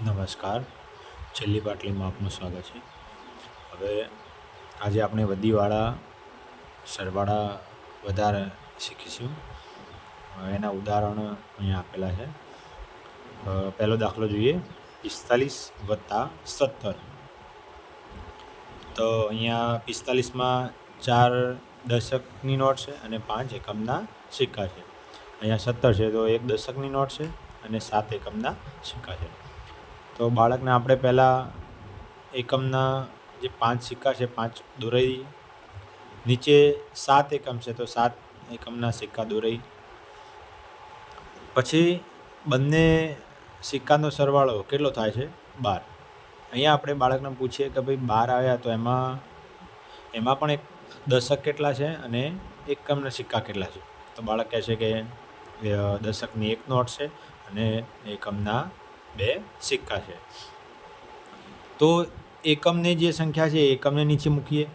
નમસ્કાર. છેલ્લી પાટલીમાં આપનું સ્વાગત છે. હવે આજે આપણે વધીવાળા સરવાળા વધારે શીખીશું. એના ઉદાહરણો અહીંયા આપેલા છે. પહેલો દાખલો જોઈએ. 45 + 17. તો અહીંયા 45માં 4 દશકની નોટ છે અને 5 એકમના સિક્કા છે. અહીંયા 17 છે તો 1 દશકની નોટ છે અને 7 એકમના સિક્કા છે. તો બાળકને આપણે પહેલાં એકમના જે 5 સિક્કા છે 5 દોરાવી દઈએ. નીચે 7 એકમ છે તો 7 એકમના સિક્કા દોરાવી. પછી બંને સિક્કાનો સરવાળો કેટલો થાય છે? 12. અહીંયા આપણે બાળકને પૂછીએ કે ભાઈ 12 આવ્યા તો એમાં પણ એક દશક કેટલા છે અને એકમના સિક્કા કેટલા છે? તો બાળક કહે છે કે દશકની 1 નોટ છે અને એકમના 2 સિક્કા છે. તો એકમની જે સંખ્યા છે એકમને નીચે મૂકીએ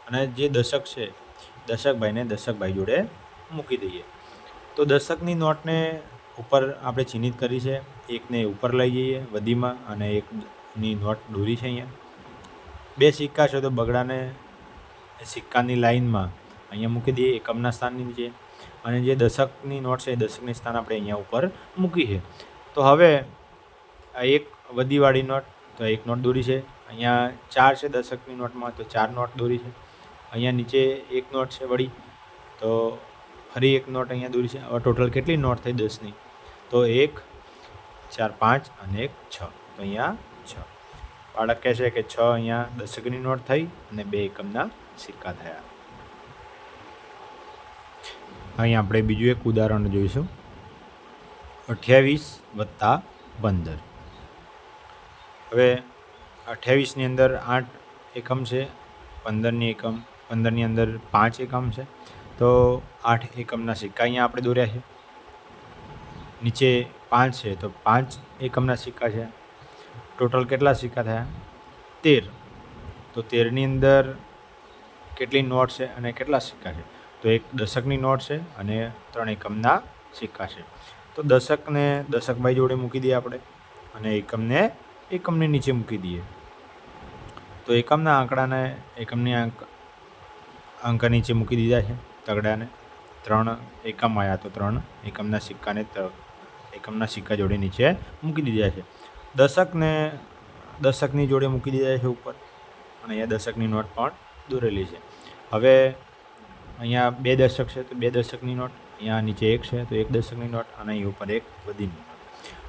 અને જે દશક છે દશકભાઈને દશકભાઈ જોડે મૂકી દઈએ. તો દશકની નોટને ઉપર આપણે ચિહ્નિત કરી છે. એકને ઉપર લઈ જઈએ વધીમાં અને એકની નોટ દોરી છે. અહીંયા 2 સિક્કા છે તો બગડાને સિક્કાની લાઈનમાં અહીંયા મૂકી દઈએ એકમના સ્થાનની નીચે. અને જે દશકની નોટ છે એ દશકની સ્થાન આપણે અહીંયા ઉપર મૂકી છે. તો હવે આ એક વધીવાળી નોટ તો 1 નોટ દોરી છે. અહીંયા 4 છે દશકની નોટમાં તો 4 નોટ દોરી છે. અહીંયા નીચે 1 નોટ છે વળી તો ફરી 1 નોટ અહીંયા દોરી છે. હવે ટોટલ કેટલી નોટ થઈ 10ની? તો 1 4 5 અને 1 6. તો અહીંયા 6. બાળક કહે છે કે 6 અહીંયા દશકની નોટ થઈ અને 2 એકમના સિક્કા થયા. અહીંયા આપણે બીજું એક ઉદાહરણ જોઈશું. 28 + 15. હવે 28ની અંદર 8 એકમ છે. 15ની અંદર 5 એકમ છે. તો 8 એકમના સિક્કા અહીંયા આપણે દોર્યા છે. નીચે 5 છે તો 5 એકમના સિક્કા છે. ટોટલ કેટલા સિક્કા થયા? 13. તો 13ની અંદર કેટલી નોટ છે અને કેટલા સિક્કા છે? તો 1 દશકની નોટ છે અને 3 એકમના સિક્કા છે. તો દશકને દશકભાઈ જોડે મૂકી દઈએ આપણે અને એકમને નીચે મૂકી દઈએ. તો એકમના આંકડાને એકમની અંક નીચે મૂકી દીધા છે તગડાને. 3 એકમ આવ્યા તો 3 એકમના સિક્કાને એકમના સિક્કા જોડે નીચે મૂકી દીધા છે. દશકને દશકની જોડે મૂકી દીધા છે ઉપર અને અહીંયા દશકની નોટ પણ દોરેલી છે. હવે અહીંયા 2 દશક છે તો 2 દશકની નોટ. અહીંયા નીચે 1 છે તો 1 દશકની નોટ અને અહીં ઉપર 1 વધીની નોટ.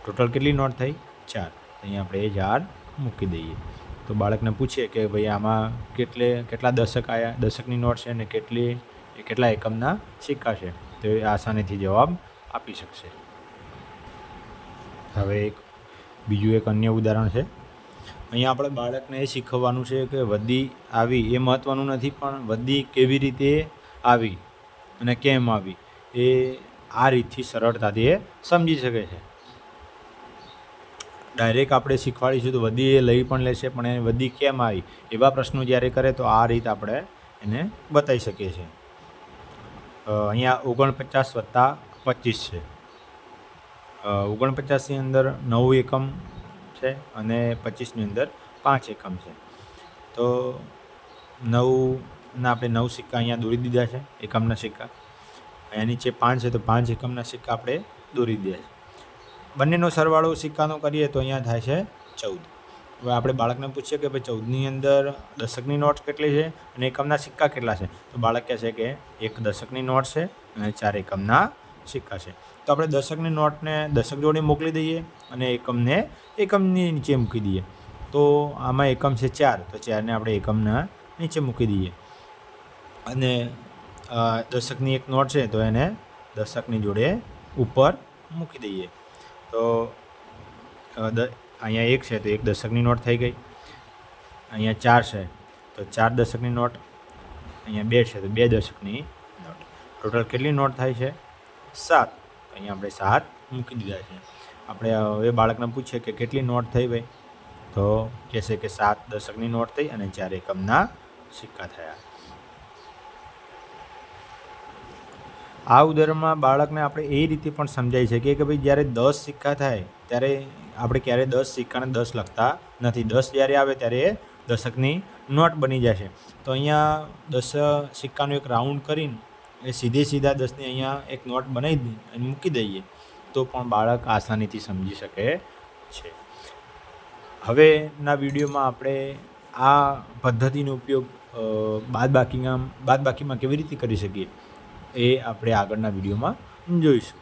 ટોટલ કેટલી નોટ થઈ? 4. અહીંયા આપણે 4 મૂકી દઈએ. તો બાળકને પૂછીએ કે ભાઈ આમાં કેટલા દશક આવ્યા દશકની નોટ છે અને કેટલા એકમના સિક્કા છે? તો એ આસાનીથી જવાબ આપી શકશે. હવે બીજું એક અન્ય ઉદાહરણ છે. અહીંયા આપણે બાળકને એ શીખવવાનું છે કે વધી આવી એ મહત્ત્વનું નથી, પણ વધી કેવી રીતે આવી અને કેમ આવી એ આ રીતથી સરળતાથી એ સમજી શકે છે. ડાયરેક્ટ આપણે શીખવાડીશું તો વધી એ લઈ પણ લેશે, પણ એ વધી કેમ આવી એવા પ્રશ્નો જ્યારે કરે તો આ રીત આપણે એને બતાવી શકીએ છીએ. અહીંયા 49 + 25 છે. 49ની અંદર 9 એકમ છે અને 25ની અંદર 5 એકમ છે. તો 9ના આપણે 9 સિક્કા અહીંયા દોરી દીધા છે એકમના સિક્કા. અહીંયા નીચે 5 છે તો 5 એકમના સિક્કા આપણે દોરી દીધા છે. બંનેનો સરવાળો સિક્કાનો કરીએ તો અહીંયા થાય છે 14. હવે આપણે બાળકને પૂછીએ કે ભાઈ 14ની અંદર દશકની નોટ કેટલી છે અને એકમના સિક્કા કેટલા છે? તો બાળક કહે છે કે 1 દશકની નોટ છે અને 4 એકમના સિક્કા છે. તો આપણે દશકની નોટને દશક જોડે મોકલી દઈએ અને એકમની નીચે મૂકી દઈએ. તો આમાં એકમ છે 4 તો 4ને આપણે એકમના નીચે મૂકી દઈએ અને દશકની 1 નોટ છે તો એને દશકની જોડે ઉપર મૂકી દઈએ. તો અહીંયા 1 છે તો 1 દશકની નોટ થઈ ગઈ. અહીંયા 4 છે તો 4 દશકની નોટ. અહીંયા 2 છે તો 2 દશકની નોટ. ટોટલ કેટલી નોટ થાય છે? 7. અહીંયા આપણે 7 મૂકી દીધા છે. આપણે હવે બાળકને પૂછીએ કે કેટલી નોટ થઈ ભાઈ? તો કહેશે કે 7 દશકની નોટ થઈ અને 4 એકમના સિક્કા થયા. આ ઉદાહરણમાં બાળકને આપણે એ રીતે પણ સમજાવી શકીએ કે ભાઈ જ્યારે 10 સિક્કા થાય ત્યારે આપણે ક્યારેય 10 સિક્કાને 10 લખતા નથી. 10 જ્યારે આવે ત્યારે એ દશકની નોટ બની જશે. તો અહીંયા 10 સિક્કાનો એક રાઉન્ડ કરીને એ સીધા 10ની અહીંયા એક નોટ બનાવી અને મૂકી દઈએ તો પણ બાળક આસાનીથી સમજી શકે છે. હવેના વિડીયોમાં આપણે આ પદ્ધતિનો ઉપયોગ બાદબાકીમાં કેવી રીતે કરી શકીએ એ આપણે આગળના વિડીયોમાં જોઈશું.